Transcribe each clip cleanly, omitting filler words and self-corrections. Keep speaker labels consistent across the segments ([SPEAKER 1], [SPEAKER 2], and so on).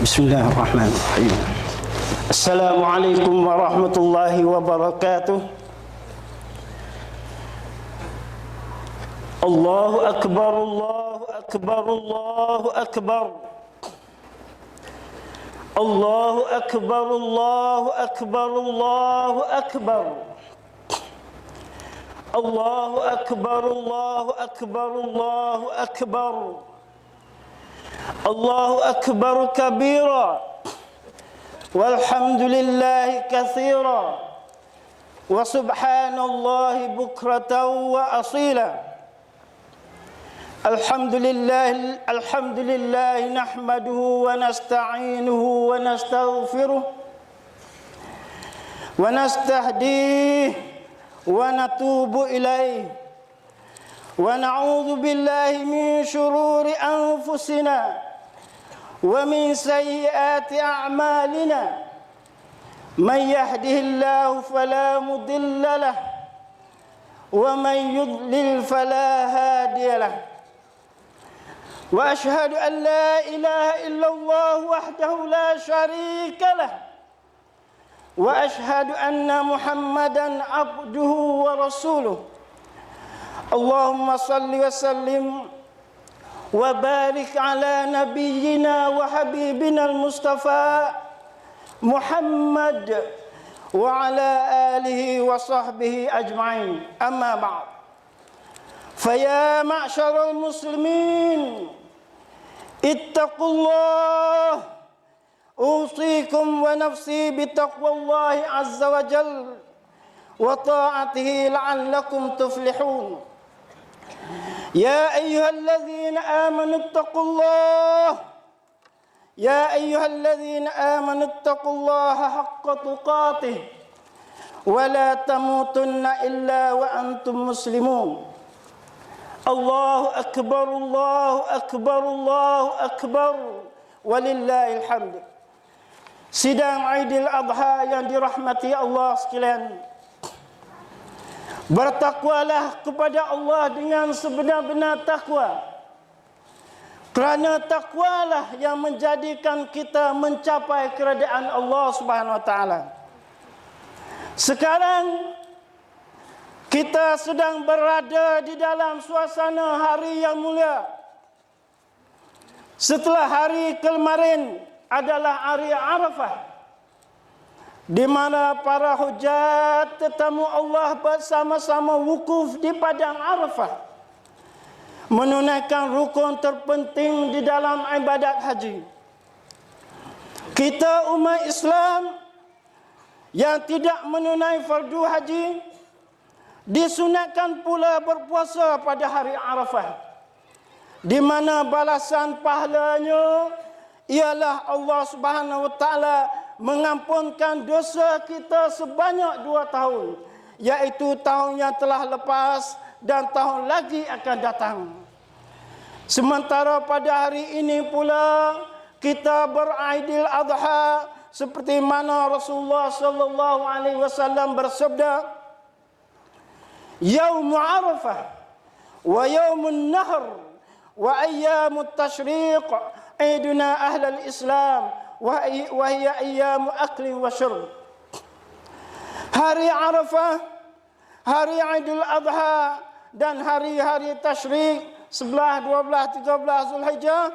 [SPEAKER 1] Bismillahirrahmanirrahim. Assalamualaikum warahmatullahi wabarakatuh. Allahu akbar, Allahu akbar, Allahu akbar. Allahu akbar, Allahu akbar, Allahu akbar. Allahu akbar, Allahu akbar, Allahu akbar. Allahu akbar kabira. Walhamdulillahi katsira. Wa subhanallahi bukratan wa asila. Alhamdulillah nahmaduhu wa nasta'inuhu wa nastaghfiruh wa nastahdihi wa natubu ilayhi wa na'udzu billahi min shururi anfusina wa min sayyiati a'malina. Man yahdihillahu fala mudilla lahu wa man yudlil fala hadiya lahu. وأشهد أن لا إله إلا الله وحده لا شريك له وأشهد أن محمدا عبده ورسوله. اللهم صل وسلم وبارك على نبينا وحبيبنا المصطفى محمد وعلى آله وصحبه أجمعين. أما بعد، فيا معشر المسلمين اتقوا الله. أوصيكم ونفسي بتقوى الله عز وجل وطاعته لعلكم تفلحون. يا أيها الذين آمنوا اتقوا الله. يا أيها الذين آمنوا اتقوا الله حق تقاته ولا تموتن إلا وأنتم مسلمون. Allahu akbar, Allahu akbar, Allahu akbar, walillahil hamd. Sidang Aidil Adha yang dirahmati Allah sekalian, bertakwalah kepada Allah dengan sebenar-benar takwa, kerana takwalah yang menjadikan kita mencapai keredaan Allah Subhanahu wa taala. Sekarang kita sedang berada di dalam suasana hari yang mulia. Setelah hari kemarin adalah hari Arafah, di mana para hujat tetamu Allah bersama-sama wukuf di padang Arafah, menunaikan rukun terpenting di dalam ibadat haji. Kita umat Islam yang tidak menunai fardu haji disunatkan pula berpuasa pada hari Arafah, di mana balasan pahalanya ialah Allah Subhanahu wa taala mengampunkan dosa kita sebanyak 2 tahun, iaitu tahun yang telah lepas dan tahun lagi akan datang. Sementara pada hari ini pula kita beraidil adha, seperti mana Rasulullah sallallahu alaihi wasallam bersabda, Yaum Arafah wa Yaumun Nahr wa Ayyamut Tashriq Aiduna Ahlal Islam wa hiya ayyamu akli wa syurb. Hari Arafah, hari Aidil Adha dan hari-hari Tashriq 11, 12, 13 Zulhijjah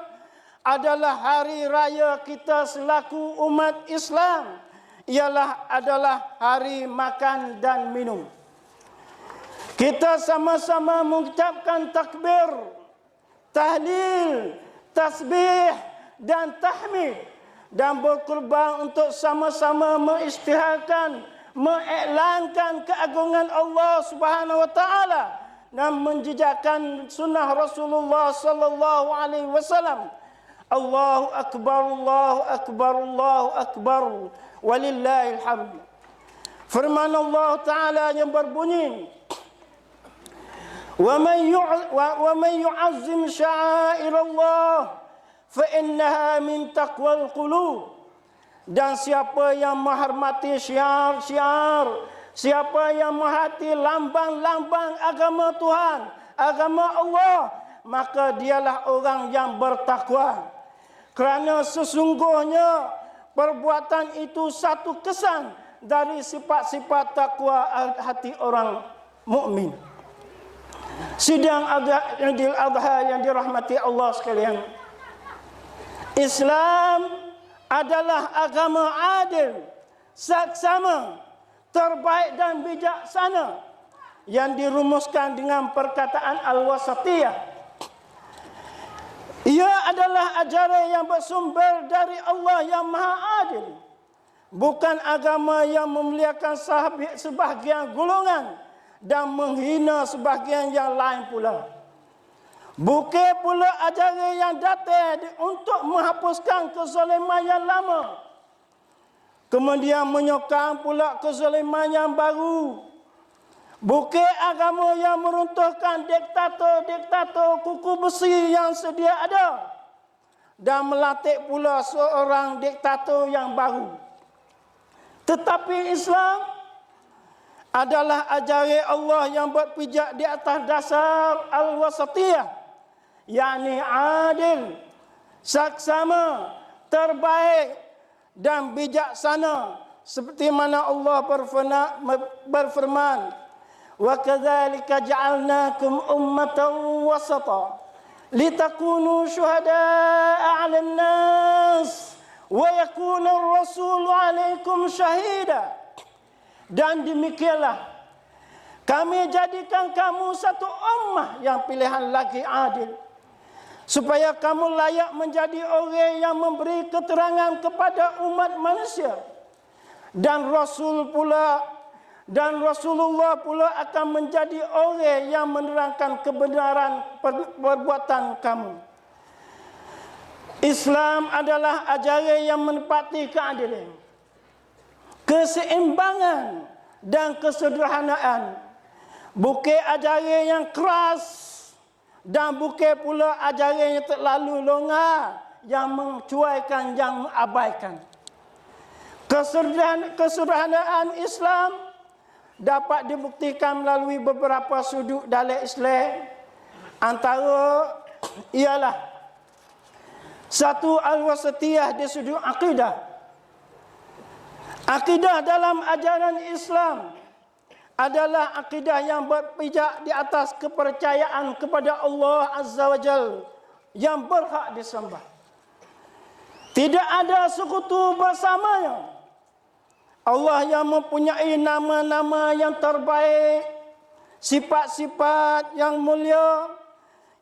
[SPEAKER 1] adalah hari raya kita selaku umat Islam. Adalah hari makan dan minum. Kita sama-sama mengucapkan takbir, tahlil, tasbih dan tahmid, dan berkorban untuk sama-sama mengisytiharkan, mengiklankan keagungan Allah Subhanahu wa taala dan menjejakkan sunnah Rasulullah sallallahu alaihi wasallam. Allahu akbar, Allahu akbar, Allahu akbar, walillahil hamd. Firman Allah taala yang berbunyi, وَمَنْ يُعَظِّمْ شَعَائِرَ اللَّهِ فَإِنَّهَا مِنْ تَقْوَى الْقُلُوبِ. Dan siapa yang menghormati syiar-syiar, siapa yang menghormati lambang-lambang agama Tuhan, agama Allah, maka dialah orang yang bertakwa. kerana sesungguhnya perbuatan itu satu kesan dari sifat-sifat takwa hati orang mukmin. Sidang Idul Adha yang dirahmati Allah sekalian, Islam adalah agama adil, saksama, terbaik dan bijaksana yang dirumuskan dengan perkataan al-wasatiyah. Ia adalah ajaran yang bersumber dari Allah yang Maha Adil, bukan agama yang memuliakan sebahagian golongan dan menghina sebahagian yang lain pula. Bukan pula ajaran yang datang untuk menghapuskan kezaliman yang lama, kemudian menyokong pula kezaliman yang baru. Bukan agama yang meruntuhkan diktator-diktator kuku besi yang sedia ada dan melantik pula seorang diktator yang baru. Tetapi Islam adalah ajaran Allah yang berpijak di atas dasar al-wasatiyah, yakni adil, saksama, terbaik dan bijaksana, seperti mana Allah berfirman, wa kadzalika ja'alnakum ummatan wasata litakunu syuhada'a 'alan nas wa yakuna ar-rasulu 'alaikum syahida. Dan demikianlah kami jadikan kamu satu ummah yang pilihan lagi adil, supaya kamu layak menjadi orang yang memberi keterangan kepada umat manusia, dan Rasulullah pula akan menjadi orang yang menerangkan kebenaran perbuatan kamu. Islam adalah ajaran yang menepati keadilan, keseimbangan dan kesederhanaan. Bukan ajaran yang keras dan bukan pula ajaran yang terlalu longgar yang mencuaikan, yang mengabaikan. Kesederhanaan Islam dapat dibuktikan melalui beberapa sudut dalam Islam. Antara ialah satu, al-wasatiyah di sudut akidah. Akidah dalam ajaran Islam adalah akidah yang berpijak di atas kepercayaan kepada Allah Azza wa Jalla yang berhak disembah. Tidak ada sekutu bersamanya. Allah yang mempunyai nama-nama yang terbaik, sifat-sifat yang mulia,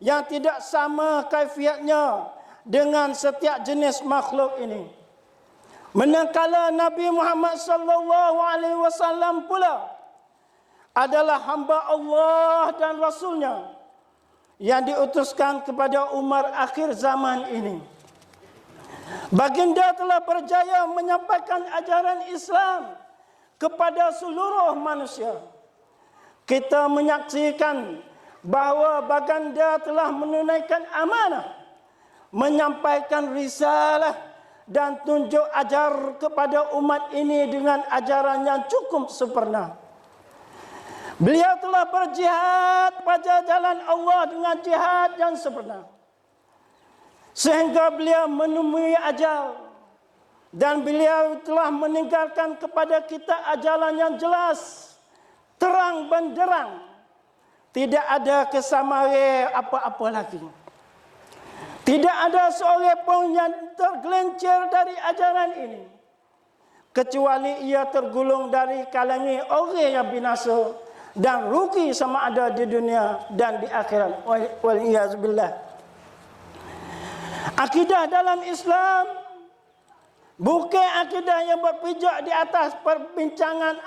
[SPEAKER 1] yang tidak sama kaifiatnya dengan setiap jenis makhluk ini. Manakala Nabi Muhammad sallallahu alaihi wasallam pula adalah hamba Allah dan Rasulnya yang diutuskan kepada umat akhir zaman ini. Baginda telah berjaya menyampaikan ajaran Islam kepada seluruh manusia. Kita menyaksikan bahawa baginda telah menunaikan amanah, menyampaikan risalah dan tunjuk ajar kepada umat ini dengan ajaran yang cukup sempurna. Beliau telah berjihad pada jalan Allah dengan jihad yang sempurna, sehingga beliau menemui ajal, dan beliau telah meninggalkan kepada kita ajaran yang jelas, terang benderang, tidak ada kesamaran apa-apa lagi. Tidak ada seorang pun yang tergelincir dari ajaran ini, kecuali ia tergolong dari kalangan orang yang binasa dan rugi sama ada di dunia dan di akhirat. Wal-iyaz-billah. Akidah dalam Islam bukan akidah yang berpijak di atas perbincangan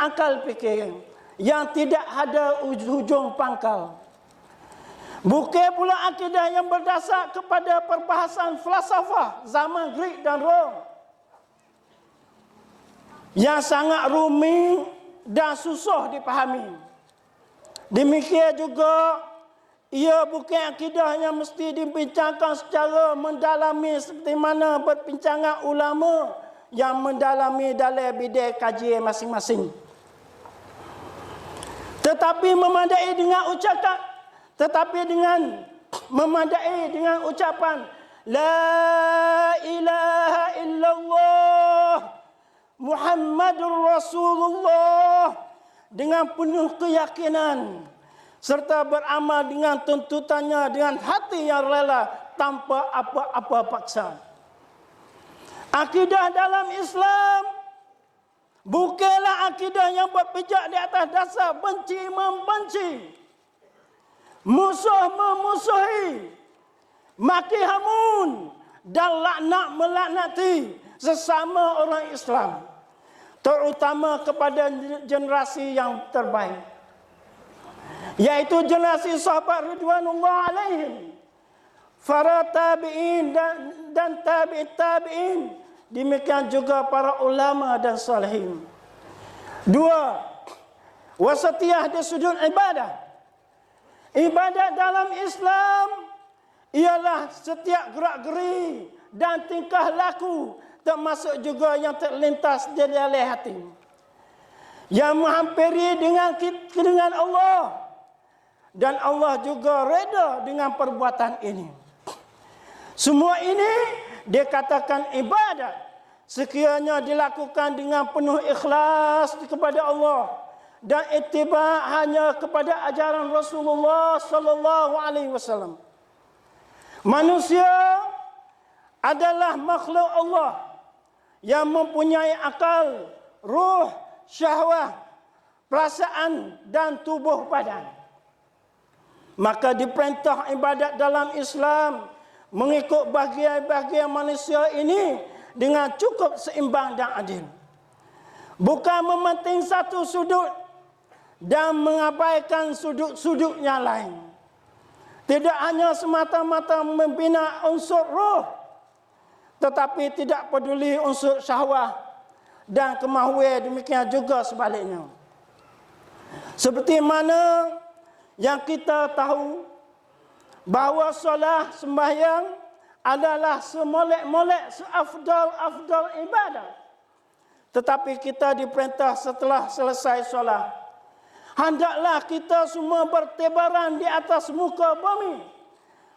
[SPEAKER 1] akal fikir yang tidak ada hujung pangkal. Bukan pula akidah yang berdasar kepada perbahasan falsafah zaman Greek dan Rom yang sangat rumit dan susah dipahami. Demikian juga ia bukan akidah yang mesti dibincangkan secara mendalami seperti mana perbincangan ulama yang mendalami dalam bidang kajian masing-masing. Tetapi memadai dengan ucapan La ilaha illallah Muhammadur Rasulullah dengan penuh keyakinan serta beramal dengan tuntutannya dengan hati yang rela tanpa apa-apa paksa. Akidah dalam Islam bukanlah akidah yang berpijak di atas dasar benci membenci, musuh memusuhi, maki hamun dan laknat melaknati sesama orang Islam, terutama kepada generasi yang terbaik, yaitu generasi sahabat ridwanullah alaihim, para tabi'in dan tabi'it tabi'in, demikian juga para ulama dan salihin. Dua, wasatiyah di sudut ibadah. Ibadat dalam Islam ialah setiap gerak-geri dan tingkah laku, termasuk juga yang terlintas di dalam hati, yang menghampiri dengan Allah, dan Allah juga reda dengan perbuatan ini. Semua ini dikatakan ibadat sekiranya dilakukan dengan penuh ikhlas kepada Allah dan ittiba hanya kepada ajaran Rasulullah sallallahu alaihi wasallam. Manusia adalah makhluk Allah yang mempunyai akal, ruh, syahwah, perasaan dan tubuh badan. Maka diperintah ibadat dalam Islam mengikut bahagian-bahagian manusia ini dengan cukup seimbang dan adil. Bukan mementing satu sudut dan mengabaikan sudut-sudut yang lain. Tidak hanya semata-mata membina unsur roh, tetapi tidak peduli unsur syahwah dan kemahuan, demikian juga sebaliknya. Seperti mana yang kita tahu bahawa solat sembahyang adalah semolek-molek, seafdal ibadah. Tetapi kita diperintah setelah selesai solat, hendaklah kita semua bertebaran di atas muka bumi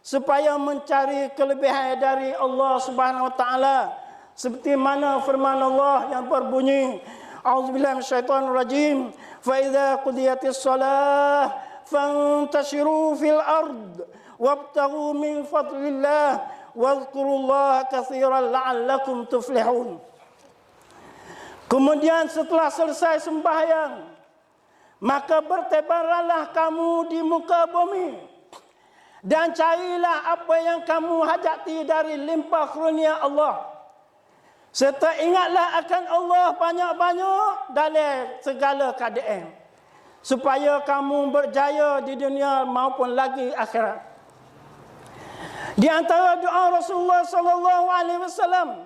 [SPEAKER 1] supaya mencari kelebihan dari Allah Subhanahu wa taala, seperti mana firman Allah yang berbunyi, a'udzubillahi minasyaitonir rajim, fa idza qudiyatis shalah fantashiru fil ard wabtaghu min fadlillah wadhkurullaha katsiran la'allakum tuflihun. Kemudian setelah selesai sembahyang, maka bertebaranlah kamu di muka bumi dan carilah apa yang kamu hajati dari limpah kurnia Allah. Serta ingatlah akan Allah banyak-banyak dalam segala keadaan, supaya kamu berjaya di dunia maupun lagi akhirat. Di antara doa Rasulullah sallallahu alaihi wasallam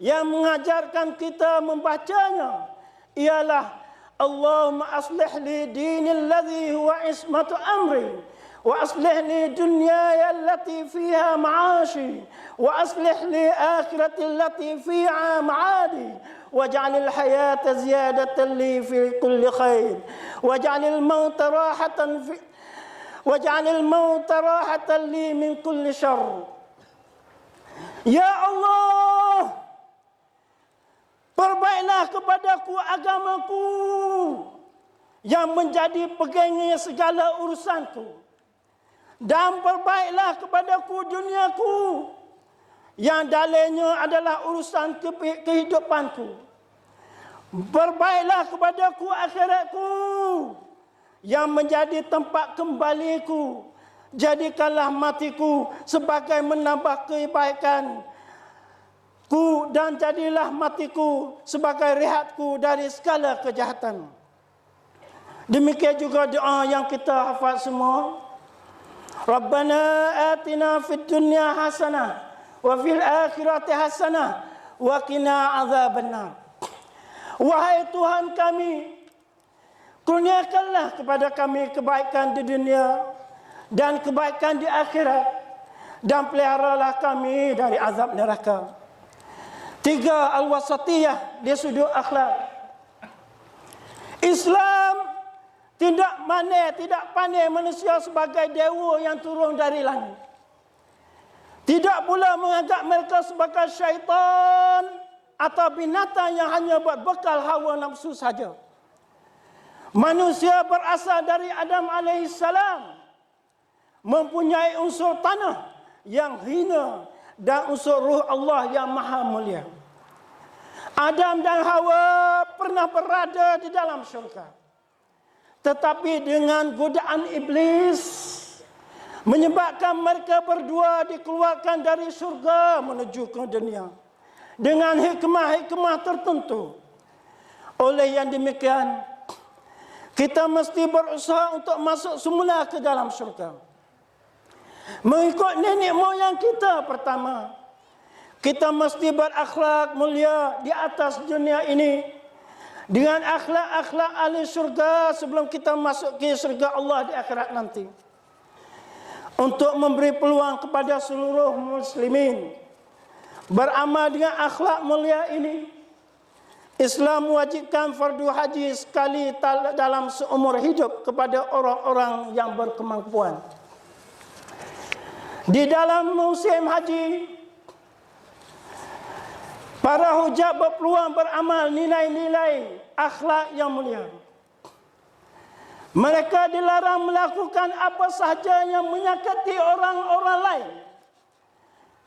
[SPEAKER 1] yang mengajarkan kita membacanya ialah Allahumma aslih li dini alladhi huwa ismatu amri wa aslih li dunyaya allati fiha ma'ashi wa aslih li akhirati allati fiha ma'adi waj'alil hayata ziyadatan li fi kulli khair waj'alil mauta rahatan li min kulli syarr. Ya Allah, perbaiklah kepadaku agamaku yang menjadi pegangnya segala urusanku, dan perbaiklah kepadaku duniaku yang dalamnya adalah urusan kehidupanku. Perbaiklah kepadaku akhiratku yang menjadi tempat kembaliku. Jadikanlah matiku sebagai menambah kebaikan dan jadilah matiku sebagai rehatku dari segala kejahatan. Demikian juga doa yang kita hafal semua. Rabbana atina fid dunya hasanah wa fil akhirati hasanah wa qina azabannar. Wahai Tuhan kami, kurniakanlah kepada kami kebaikan di dunia dan kebaikan di akhirat, dan peliharalah kami dari azab neraka. Tiga, al-wasatiyah di sudut akhlak. Islam tidak pandai manusia sebagai dewa yang turun dari langit. Tidak pula menganggap mereka sebagai syaitan atau binatang yang hanya buat bekal hawa nafsu saja. Manusia berasal dari Adam alaihissalam, mempunyai unsur tanah yang hina dan unsur ruh Allah yang maha mulia. Adam dan Hawa pernah berada di dalam syurga, tetapi dengan godaan iblis menyebabkan mereka berdua dikeluarkan dari syurga menuju ke dunia dengan hikmah-hikmah tertentu. Oleh yang demikian, kita mesti berusaha untuk masuk semula ke dalam syurga. Mengikut nenek moyang kita pertama, kita mesti berakhlak mulia di atas dunia ini dengan akhlak-akhlak ahli syurga sebelum kita masuk ke syurga Allah di akhirat nanti. Untuk memberi peluang kepada seluruh muslimin beramal dengan akhlak mulia ini, Islam mewajibkan fardu haji sekali dalam seumur hidup kepada orang-orang yang berkemampuan. Di dalam musim haji, para hujah berpeluang beramal nilai-nilai akhlak yang mulia. Mereka dilarang melakukan apa sahaja yang menyakiti orang-orang lain.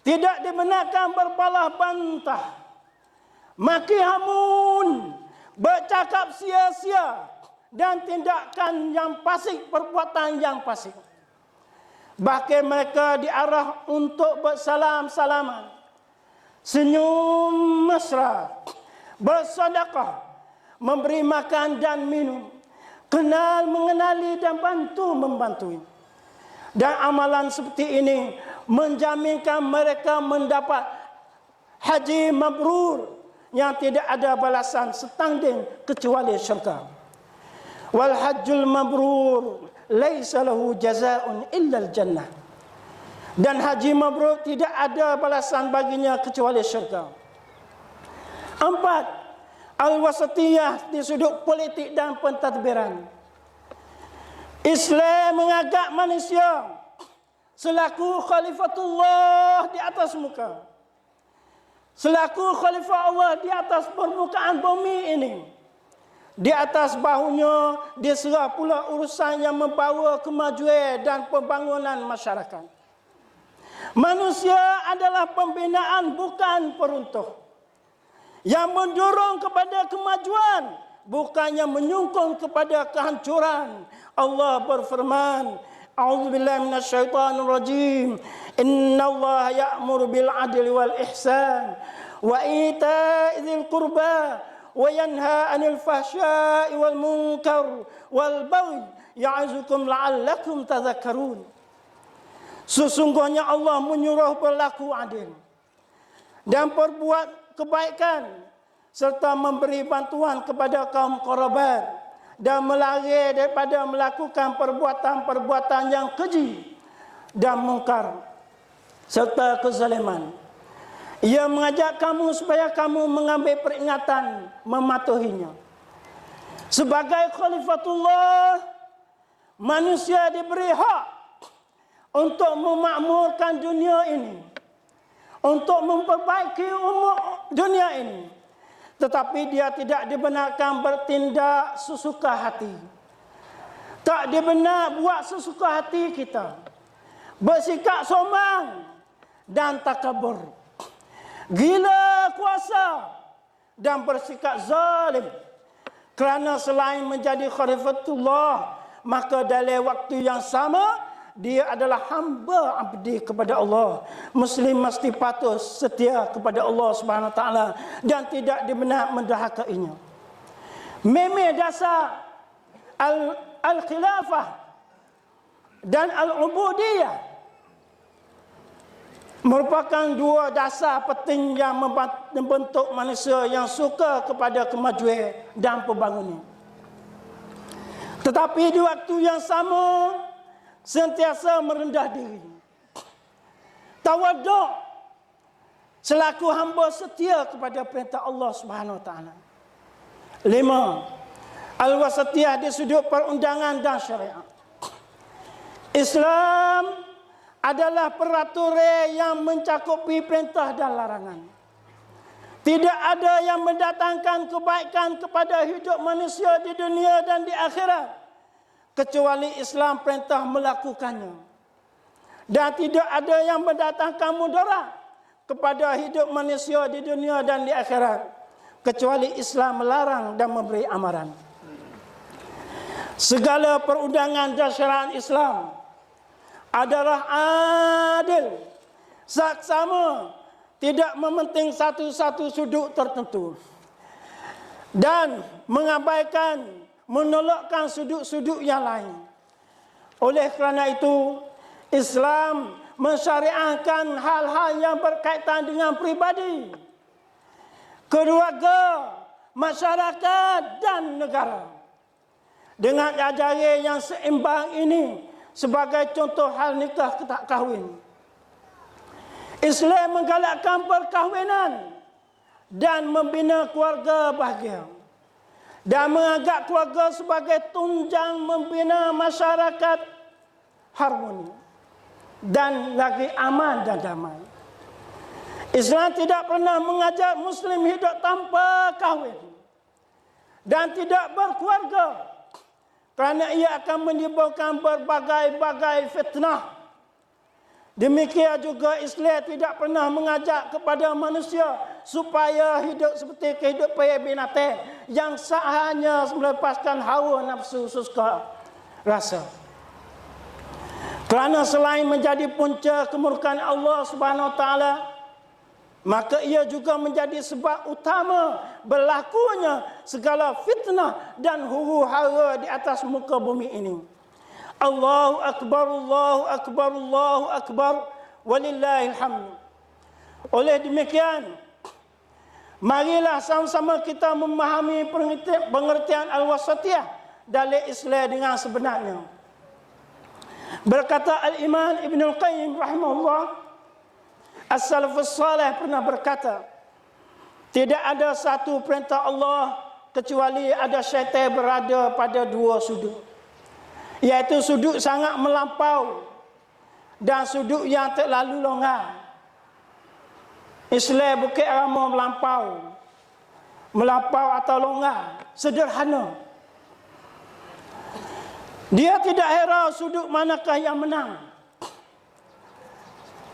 [SPEAKER 1] Tidak dibenarkan berbalah bantah, maki hamun, bercakap sia-sia, dan tindakan yang fasik, perbuatan yang fasik. Bahkan mereka diarah untuk bersalam-salaman, senyum mesra, bersedekah, memberi makan dan minum, kenal mengenali dan bantu membantu. Dan amalan seperti ini menjaminkan mereka mendapat haji mabrur yang tidak ada balasan setanding kecuali syurga. Wal hajjul mabrur laisa lahu jazaa'un illa al-jannah. Dan haji mabrur tidak ada balasan baginya kecuali syurga. 4. Al-wasatiyah di sudut politik dan pentadbiran. Islam menganggap manusia selaku khalifatullah di atas muka, selaku khalifah Allah di atas permukaan bumi ini. Di atas bahunya diserah pula urusan yang membawa kemajuan dan pembangunan masyarakat. Manusia adalah pembinaan bukan peruntuh, yang mendorong kepada kemajuan bukannya menyungkung kepada kehancuran. Allah berfirman, A'udzubillahi minasyaitonir rajim. Innallaha ya'muru bil 'adli wal ihsan wa ita'i dzil qurba wa yanha 'anil fahsya'i wal munkar wal baghi ya'izukum la'allakum tadhakkarun. Sesungguhnya Allah menyuruh berlaku adil dan berbuat kebaikan serta memberi bantuan kepada kaum kerabat dan melarang daripada melakukan perbuatan-perbuatan yang keji dan mungkar serta kezaliman. Ia mengajak kamu supaya kamu mengambil peringatan mematuhinya. Sebagai khalifatullah, manusia diberi hak untuk memakmurkan dunia ini, untuk memperbaiki dunia ini. Tetapi dia tidak dibenarkan bertindak sesuka hati. Tak dibenar buat sesuka hati kita, bersikap sombong dan takabur, gila kuasa dan bersikap zalim. Kerana selain menjadi khalifatullah, maka dalam waktu yang sama dia adalah hamba abdi kepada Allah. Muslim mesti patuh setia kepada Allah Subhanahu Wa Taala dan tidak dibenar mendahakainya. Meme dasar al-khilafah dan al-ubudiyah merupakan dua dasar penting yang membentuk manusia yang suka kepada kemajuan dan pembangunan. Tetapi di waktu yang sama sentiasa merendah diri, tawaduk selaku hamba setia kepada perintah Allah Subhanahu Wa Taala. 5. Al-wasatiyah di sudut perundangan dan syariat. Islam adalah peraturan yang mencakupi perintah dan larangan. Tidak ada yang mendatangkan kebaikan kepada hidup manusia di dunia dan di akhirat kecuali Islam perintah melakukannya. Dan tidak ada yang mendatangkan mudarat kepada hidup manusia di dunia dan di akhirat kecuali Islam melarang dan memberi amaran. Segala perundangan dan syariat Islam adalah adil, saksama, tidak mementing satu-satu sudut tertentu dan mengabaikan, menolakkan sudut-sudut yang lain. Oleh kerana itu, Islam mensyariatkan hal-hal yang berkaitan dengan pribadi, keluarga, masyarakat dan negara. Dengan ajaran yang seimbang ini sebagai contoh hal nikah tak kahwin, Islam menggalakkan perkahwinan dan membina keluarga bahagia dan menganggap keluarga sebagai tunjang membina masyarakat harmoni dan lagi aman dan damai. Islam tidak pernah mengajak Muslim hidup tanpa kahwin dan tidak berkeluarga kerana ia akan menimbulkan berbagai-bagai fitnah. Demikian juga Islam tidak pernah mengajak kepada manusia supaya hidup seperti kehidupan binatang yang hanya melepaskan hawa nafsu suka rasa. Kerana selain menjadi punca kemurkaan Allah Subhanahu Wa Taala, maka ia juga menjadi sebab utama berlakunya segala fitnah dan huru-hara di atas muka bumi ini. Allahu Akbar, Allahu Akbar, Allahu Akbar, walillahil hamd. Oleh demikian, marilah sama-sama kita memahami pengertian al-wasatiyah dalam Islam dengan sebenarnya. Berkata Al-Imam Ibn Al-Qayyim rahimahullah, As-Salafus Salih pernah berkata, tidak ada satu perintah Allah kecuali ada syaitan berada pada dua sudut, iaitu sudut sangat melampau dan sudut yang terlalu longgar. Islam bukan agama melampau atau longgar, sederhana. Dia tidak heran sudut manakah yang menang,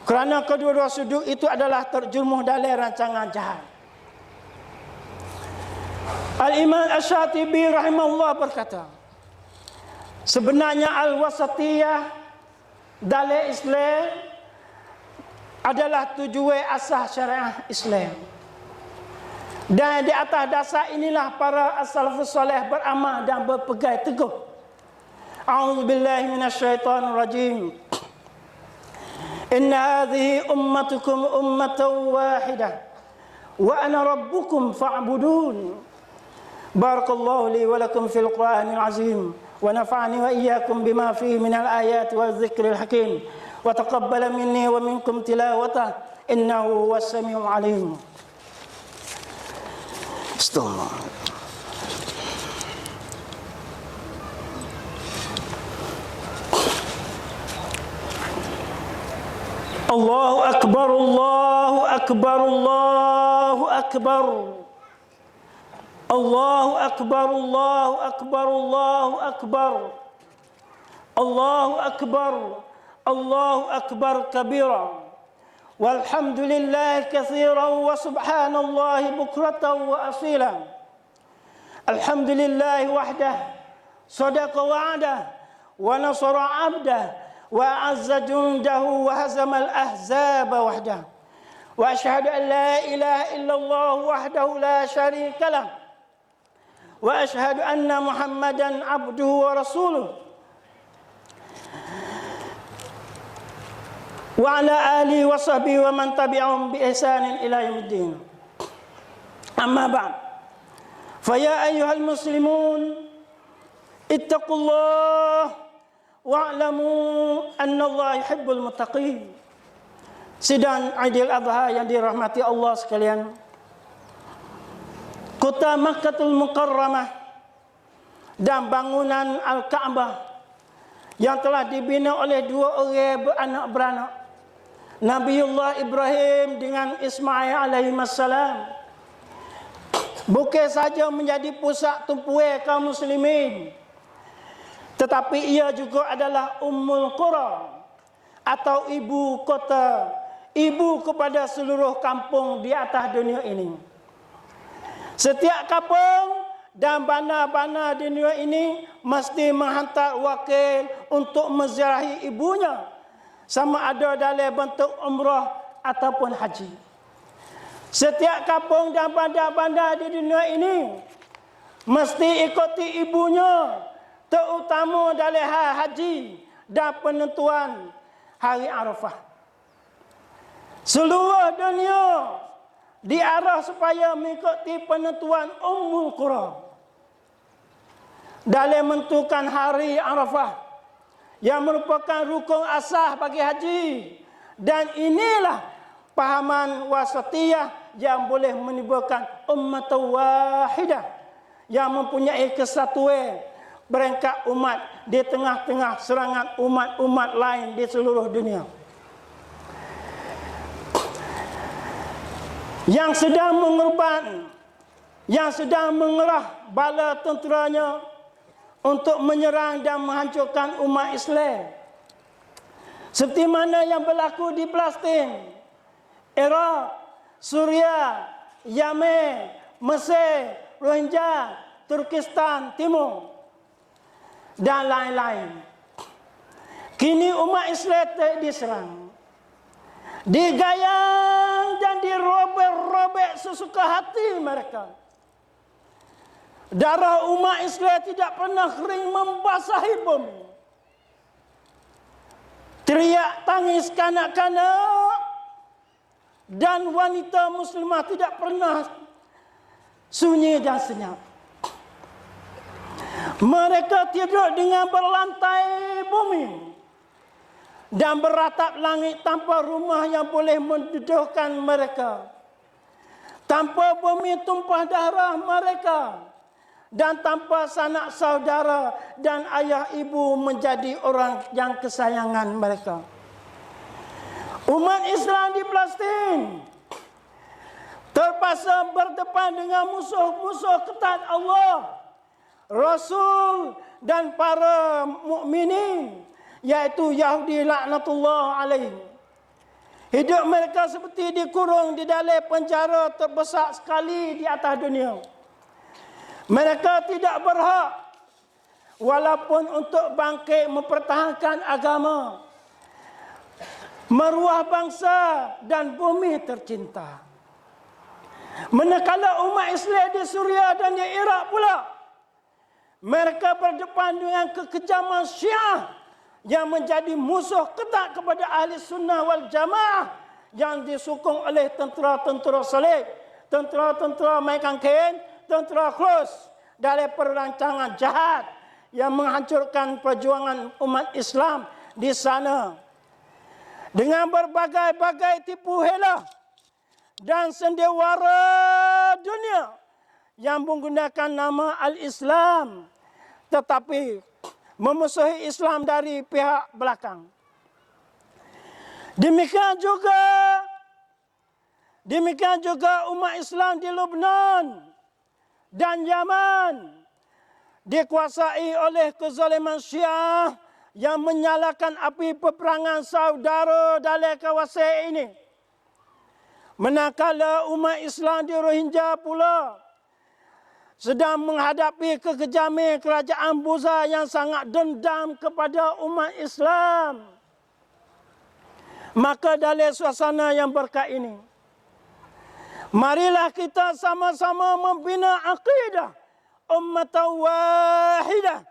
[SPEAKER 1] kerana kedua-dua sudut itu adalah terjerumus dalam rancangan jahat. Al-Imam Asy-Syatibi rahimahullah berkata, sebenarnya al-wasatiyah dalam Islam adalah tujuan asas syariah Islam. Dan di atas dasar inilah para as-salafus salih beramal dan berpegang teguh. A'udzubillahi minasyaitonir rajim. Inna hadhihi ummatukum ummatan wahidah wa ana rabbukum fa'budun. Barakallahu li wa lakum fil Qur'anil azim wa nafa'ani wa iyyakum bima fihi minal ayati wadh-dhikril hakim wa taqabbala minni wa minkum tilawatah innahu huwas samiul alim. Astagfirullah. Allahu Akbar, Allahu Akbar, Allahu Akbar. Allahu Akbar, Allahu Akbar, Allahu Akbar. Allahu Akbar, Allahu Akbar kabira. Walhamdulillah katsiran wa subhanallahi bukratan wa asila. Alhamdulillah wahdah, sadaqa wa'dah, wa nasara 'abdah. وأعز جنده وهزم الأحزاب وحده وأشهد أن لا إله إلا الله وحده لا شريك له وأشهد أن محمدا عبده ورسوله وعلى آله وصحبه ومن تبعهم بإحسان إلى يوم الدين. أما بعد، فيا أيها المسلمون اتقوا الله wa'lamu anna Allah yuhibbul muttaqin. Sidang Aidil Adha yang dirahmati Allah sekalian, kota Makkahul Mukarramah dan bangunan Al-Ka'bah yang telah dibina oleh dua orang beranak-beranak, Nabiullah Ibrahim dengan Ismail alaihissalam, bukan saja menjadi pusat tumpuan kaum muslimin, tetapi ia juga adalah Ummul Qura atau ibu kota, ibu kepada seluruh kampung di atas dunia ini. Setiap kampung dan bandar-bandar di dunia ini mesti menghantar wakil untuk menziarahi ibunya, sama ada dalam bentuk umrah ataupun haji. Setiap kampung dan bandar-bandar di dunia ini mesti ikuti ibunya, terutama dalam hal haji dan penentuan hari Arafah. Seluruh dunia diarah supaya mengikuti penentuan Ummul Qura dalam menentukan hari Arafah yang merupakan rukun asas bagi haji. Dan inilah pahaman wasatiyah yang boleh menimbulkan ummah wahidah yang mempunyai kesatuan berangkat umat di tengah-tengah serangan umat-umat lain di seluruh dunia yang sedang mengorban, yang sedang mengerah bala tenteranya untuk menyerang dan menghancurkan umat Islam. Seperti mana yang berlaku di Palestin, Iraq, Suria, Yemen, Mesir, Rohingya, Turkistan Timur dan lain-lain. Kini umat Islam diserang, digayang dan dirobek-robek sesuka hati mereka. Darah umat Islam tidak pernah kering membasahi bumi. Teriak tangis kanak-kanak dan wanita muslimah tidak pernah sunyi dan senyap. Mereka tidur dengan berlantai bumi dan beratap langit tanpa rumah yang boleh menduduhkan mereka, tanpa bumi tumpah darah mereka, dan tanpa sanak saudara dan ayah ibu menjadi orang yang kesayangan mereka. Umat Islam di Palestin terpaksa berdepan dengan musuh-musuh ketat Allah, Rasul dan para mukminin, yaitu Yahudi laknatullah alaih. Hidup mereka seperti dikurung di dalam penjara terbesar sekali di atas dunia. Mereka tidak berhak walaupun untuk bangkit mempertahankan agama, maruah bangsa dan bumi tercinta. Manakala umat Islam di Suria dan di Iraq pula, mereka berdepan dengan kekejaman Syiah yang menjadi musuh ketat kepada ahli sunnah wal jamaah, yang disokong oleh tentera-tentera salib, tentera-tentera mainkan kain, tentera Khus dalam perancangan jahat yang menghancurkan perjuangan umat Islam di sana. Dengan berbagai-bagai tipu hela dan sandiwara dunia yang menggunakan nama Al-Islam, tetapi memusuhi Islam dari pihak belakang. Demikian juga umat Islam di Lebanon dan Yaman dikuasai oleh kezaliman Syiah yang menyalakan api peperangan saudara dalam kawasan ini. Manakala umat Islam di Rohingya pula sedang menghadapi kekejaman kerajaan Buza yang sangat dendam kepada umat Islam. Maka dalam suasana yang berkat ini, marilah kita sama-sama membina akidah ummah wahidah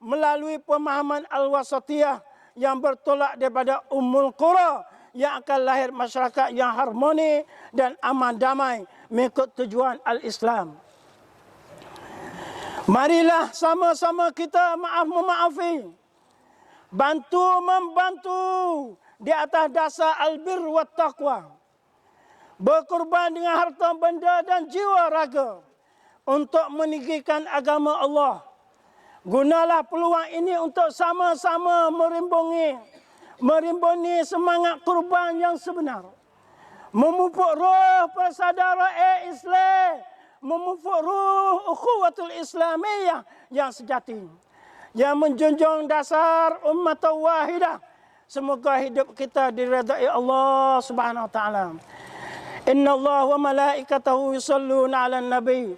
[SPEAKER 1] melalui pemahaman al-wasatiyah yang bertolak daripada Ummul Qura, yang akan lahir masyarakat yang harmoni dan aman damai mengikut tujuan al-Islam. Marilah sama-sama kita memaafi, bantu-membantu di atas dasar albir wa taqwa, berkorban dengan harta benda dan jiwa raga untuk meninggikan agama Allah, Gunalah peluang ini untuk sama-sama merimbuni semangat kurban yang sebenar. Memupuk roh persaudaraan Islam, memupuk roh ukhuwatul Islamiyah yang sejati, yang menjunjung dasar ummah wahidah. Semoga hidup kita diridai Allah Subhanahu wa taala. Inna Allah wa malaikatahu yusalluna 'alan nabi.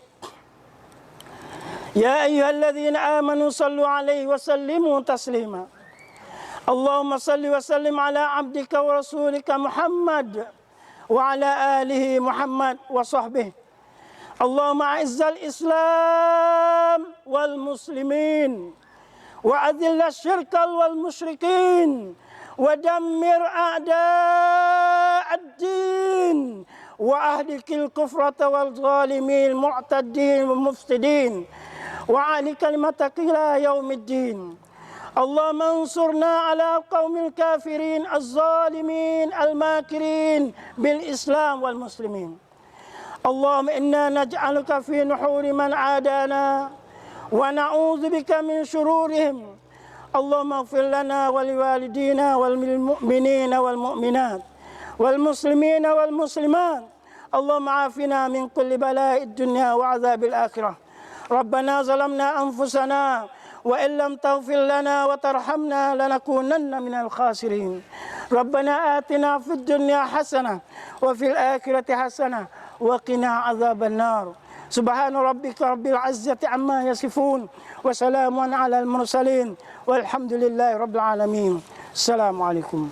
[SPEAKER 1] Ya ayyuhalladzina amanu sallu 'alaihi wa sallimu taslima. Allahumma salli wa sallim ala 'abdika wa rasulika Muhammad wa ala alihi Muhammad wa sahbihi. Allahumma a'izzal Islam wal muslimin wa adhilla syirkal wal musyrikin wa dammir a'da'ad-din wa ahdikil kufrata wal zalimin mu'taddin wa mufsidin wa ali kalimataka ila yaumiddin. Allahumma ansurna ala qaumil kafirin az-zalimin al-makirin bil Islam wal muslimin. Allahumma inna naj'aluka fi nuhuri man adana wa na'udzu bika min shururihim. Allahumma ighfir lana wa liwalidina wal mu'minina wal mu'minat wal muslimina wal muslimat. Allahumma afina min kulli bala'id dunya wa 'adzabil akhirah. Rabbana zalamna anfusana wa in lam taghfir lana wa tarhamna lanakunanna minal khasirin. Rabbana atina fid dunya hasanah wa fil akhirati hasanah wa qina 'adzaban nar. Subhana rabbika rabbil izzati amma yasifun wa salamun 'alal mursalin walhamdulillahi rabbil alamin. Assalamualaikum.